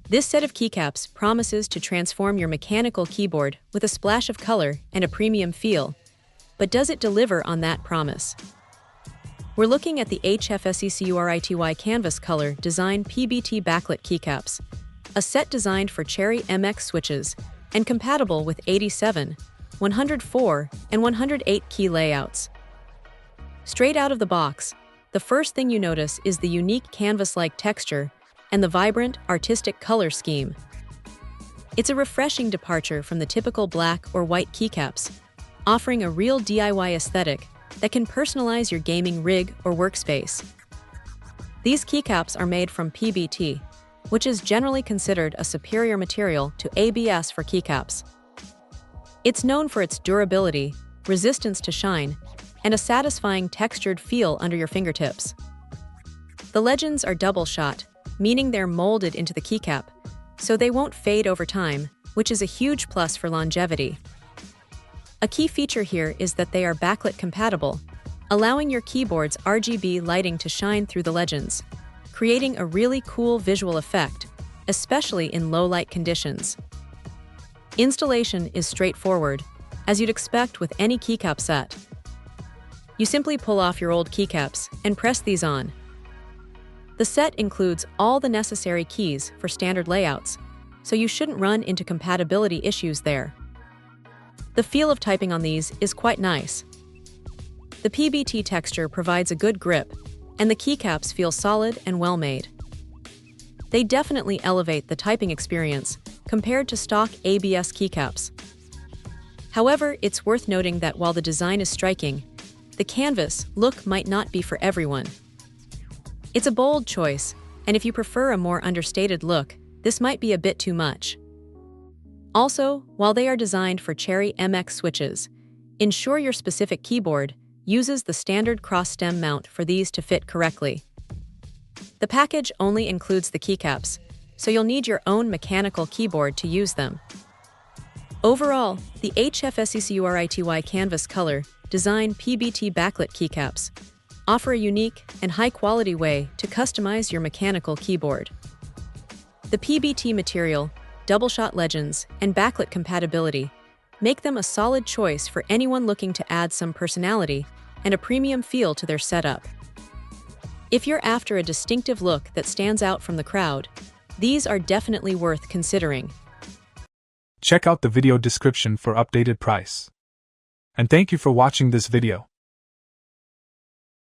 This set of keycaps promises to transform your mechanical keyboard with a splash of color and a premium feel. But does it deliver on that promise? We're looking at the HFSECURITY Canvas Color Design PBT Backlit Keycaps, a set designed for Cherry MX switches and compatible with 87, 104, and 108 key layouts. Straight out of the box, the first thing you notice is the unique canvas-like texture and the vibrant, artistic color scheme. It's a refreshing departure from the typical black or white keycaps, offering a real DIY aesthetic that can personalize your gaming rig or workspace. These keycaps are made from PBT, which is generally considered a superior material to ABS for keycaps. It's known for its durability, resistance to shine, and a satisfying textured feel under your fingertips. The legends are double-shot, meaning they're molded into the keycap, so they won't fade over time, which is a huge plus for longevity. A key feature here is that they are backlit compatible, allowing your keyboard's RGB lighting to shine through the legends, creating a really cool visual effect, especially in low-light conditions. Installation is straightforward, as you'd expect with any keycap set. You simply pull off your old keycaps and press these on. The set includes all the necessary keys for standard layouts, so you shouldn't run into compatibility issues there. The feel of typing on these is quite nice. The PBT texture provides a good grip, and the keycaps feel solid and well-made. They definitely elevate the typing experience compared to stock ABS keycaps. However, it's worth noting that while the design is striking, the canvas look might not be for everyone. It's a bold choice, and if you prefer a more understated look, this might be a bit too much. Also, while they are designed for Cherry MX switches, ensure your specific keyboard uses the standard cross-stem mount for these to fit correctly. The package only includes the keycaps, so you'll need your own mechanical keyboard to use them. Overall, the HFSECURITY Canvas Color Design PBT Backlit Keycaps offer a unique and high-quality way to customize your mechanical keyboard. The PBT material, double-shot legends, and backlit compatibility make them a solid choice for anyone looking to add some personality and a premium feel to their setup. If you're after a distinctive look that stands out from the crowd, these are definitely worth considering. Check out the video description for updated price. And thank you for watching this video.